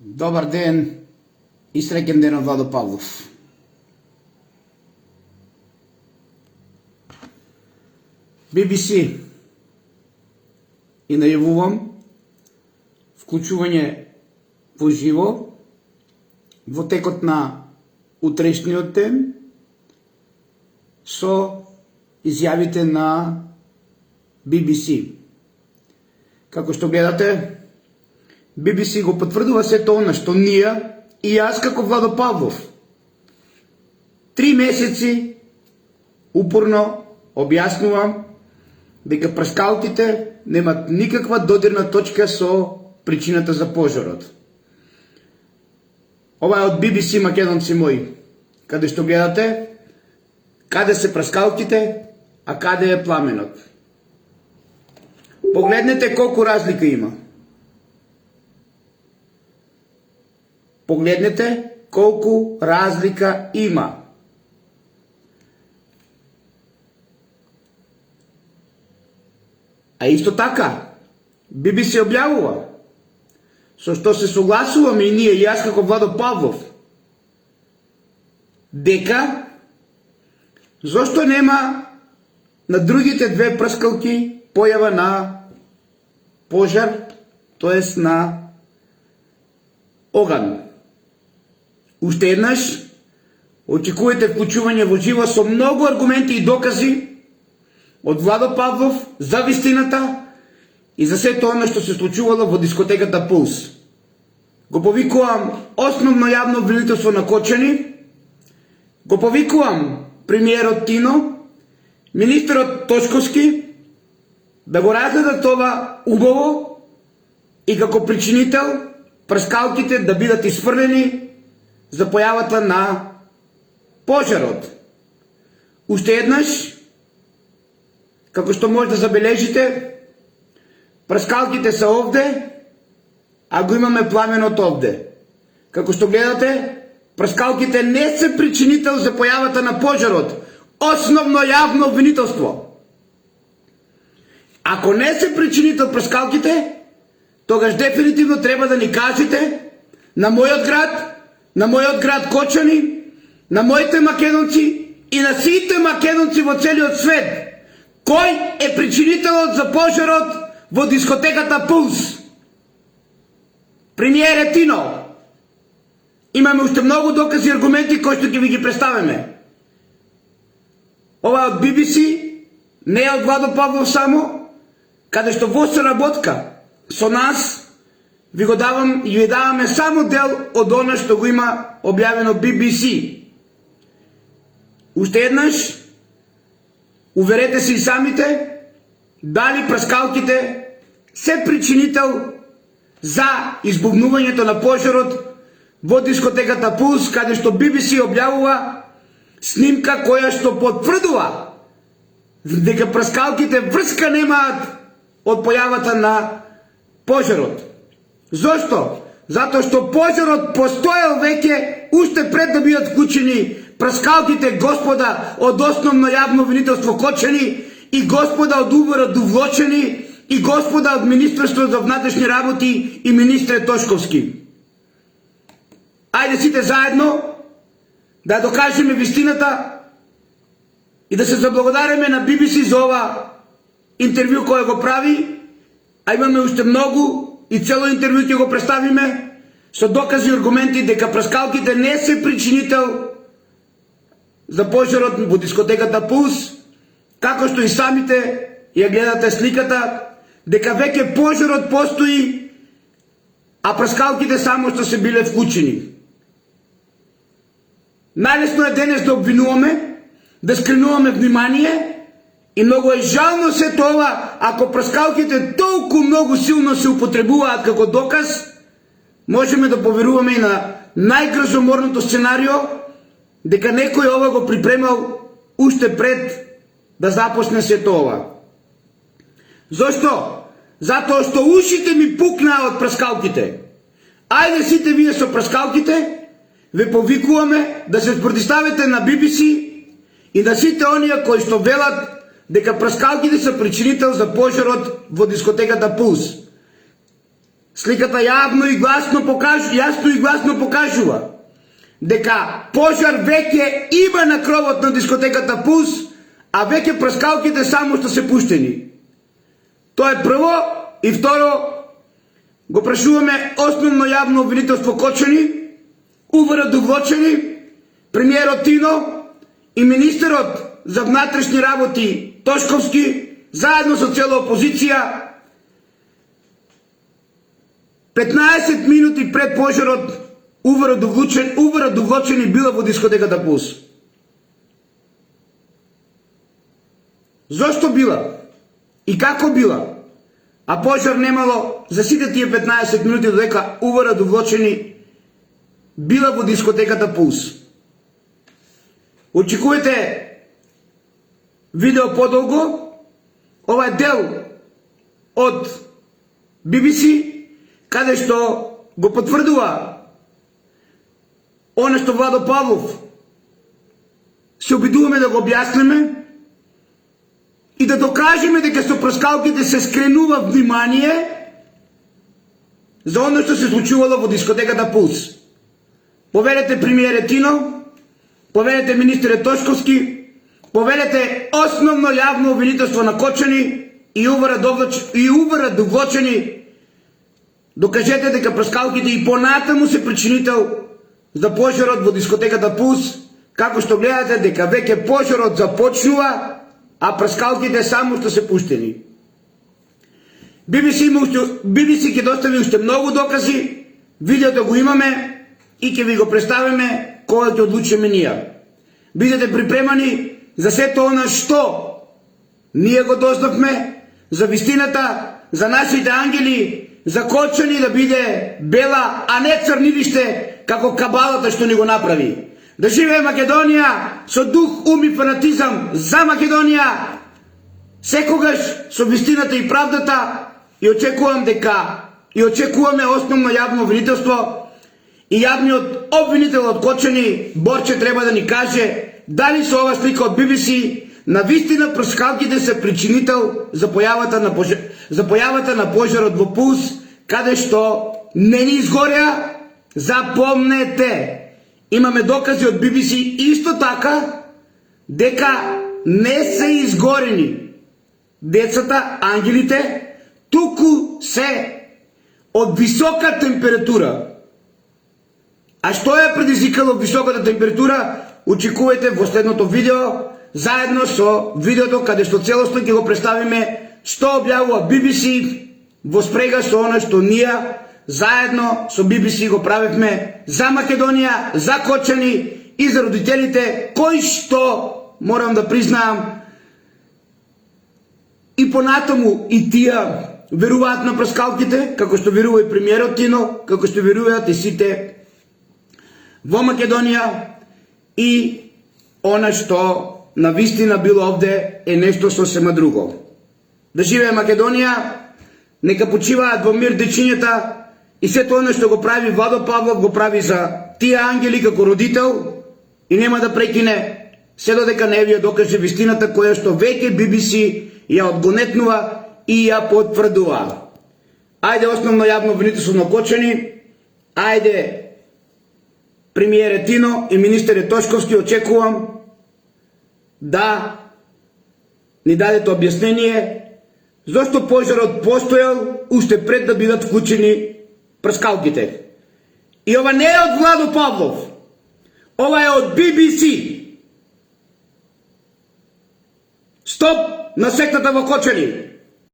Добар ден и среќен ден од Владо Павлов. BBC и најавувам вклучување во живо во текот на утрешниот ден со изјавите на BBC. Како што гледате, BBC го потврдува сето она што ние и јас како Владо Павлов 3 месеци упорно објаснувам дека прскалките немат никаква додирна точка со причината за пожарот. Ова е од BBC, македонци мои, каде што гледате каде се прскалките, а каде е пламенот. Погледнете колку разлика има. Погледнете колку разлика има. А исто така, BBC објавува, со што се согласуваме и ние, јас како Владо Павлов, дека зошто нема на другите две прскалки појава на пожар, тоест на оган. Уште еднаш, очекувате вклучување во живо со многу аргументи и докази од Владо Павлов за вистината и за сето оно што се случувало во дискотеката Пулс. Го повикувам основно јавно обвинителство на Кочани, го повикувам премиерот Тино, министерот Тошковски, да го разгледат ова убаво и како причинител прскалките да бидат исфрлени за појавата на пожарот. Уште еднаш, како што може да забележите, прскалките се овде, а го имаме пламенот овде. Како што гледате, прскалките не се причинител за појавата на пожарот. Основно јавно обвинителство. Ако не се причинител прскалките, тогаш дефинитивно треба да ни кажете на мојот град Кочани, на моите македонци и на сите македонци во целиот свет, кој е причинителот за пожарот во дискотеката Пулс. Премиере Тино. Имаме уште многу докази и аргументи кои што ќе ви ги представиме. Ова од BBC, не е од Владо Павлов само, каде што во соработка со нас ви го давам и ви даваме само дел од она што го има објавено BBC. Уште еднаш, уверете се и самите дали прскалките се причинител за избувнувањето на пожарот во дискотеката Пулс, каде што BBC објавува снимка која што потврдува дека прскалките врска немаат од појавата на пожарот. Зошто? Затоа што пожарот постоел веќе уште пред да бидат вклучени прскалките, господа од основно јавно обвинителство Кочани и господа од УВР Довлочени и господа од Министерството за внатрешни работи и министре Тошковски. Ајде сите заедно да докажеме вистината и да се заблагодариме на BBC за ова интервју кој го прави, а имаме уште многу и цело интервју ќе го представиме со докази и аргументи дека прскалките не се причинител за пожарот во дискотеката Пулс, како што и самите ја гледате сликата, дека веќе пожарот постои, а прскалките само што се биле вклучени. Најлесно е денес да обвинуваме, да скренуваме внимание и многу е жално се тоа ако прскалките толку многу силно се употребуваат како доказ, можеме да поверуваме и на најгрозоморното сценарио дека некој ова го припремал уште пред да започне се тоа. Зошто? Затоа што ушите ми пукнаа од прскалките. Ајде сите вие со прскалките, ве повикуваме да се спротивставите на BBC и на сите оние кои што велат дека прскалките се причинител за пожарот во дискотеката Пулс. Сликата јасно и гласно покажува дека пожар веќе има на кровот на дискотеката Пулс, а веќе праскалките само што се пуштени. Тоа е прво, и второ, го прашуваме основно јавно обвинителство Кочани, увара довлочени, премиерот Тино и министерот за внатрешни работи Тошковски, заедно со цела опозиција, 15 минути пред пожарот увара довлочени била во дискотеката Пулс. Зошто била? И како била? А пожар немало за сите тие 15 минути додека увара довлочени била во дискотеката Пулс. Очекувате видео подолго. Ова е дел од BBC, каде што го потврдува оно што Владо Павлов се обидуваме да го објасниме и да докажеме дека со праскалките се скренува внимание за оно што се случувало во дискотеката Пулс. Поведете премиерот Тино, поведете министерот Тошковски, поведете основно јавно обвинителство на Кочани и увара довлочени. Докажете дека праскалките и понатаму се причинител за пожарот во дискотеката Пулс, како што гледате дека веќе пожарот започнува, а праскалките само што се пуштени. BBC ќе достави уште многу докази, видеото го имаме и ќе ви го представиме кога ќе одлучиме ние. Бидете припремани за сето она што ние го дознавме, за вистината, за нашите ангели, за Кочани да биде бела, а не црнилиште, како кабалата што ни го направи. Да живее Македонија со дух, ум и фанатизам за Македонија, секогаш со вистината и правдата, и очекуваме основно јавно обвинителство и јавниот обвинител од Кочани, Борче, треба да ни каже дали со ова слика од BBC на вистина праскалките се причинител за појавата на пожарот во Пулс, каде што не ни изгорја. Запомнете, имаме докази од BBC исто така дека не се изгорени децата, ангелите, туку се од висока температура. А што ја предизвикало високата температура? Очекувате во следното видео, заедно со видеото каде што целосно ќе го представиме што објавува BBC во спрега со она што ние заедно со BBC го правевме за Македонија, за Кочани и за родителите, кои што, морам да признаам, и понатаму и тие веруваат на праскалките, како што верува и премиерот Тино, како што веруваат и сите во Македонија, и она што на вистина било овде е нешто сосема друго. Да живее Македонија, нека почиваат во мир дечињата, и сето оно што го прави Владо Павлов го прави за тие ангели како родител и нема да прекине се додека не ви ја докаже вистината која што веќе BBC ја одгонетнува и ја потврдува. Ајде основно јавно обвинителство на Кочани, ајде премиерот Тино и министерот Тошковски, очекувам да ни дадете објаснение зошто пожарот постојал уште пред да бидат вклучени праскалките. И ова не е од Владо Павлов, ова е од BBC. Стоп на сектата во Кочани!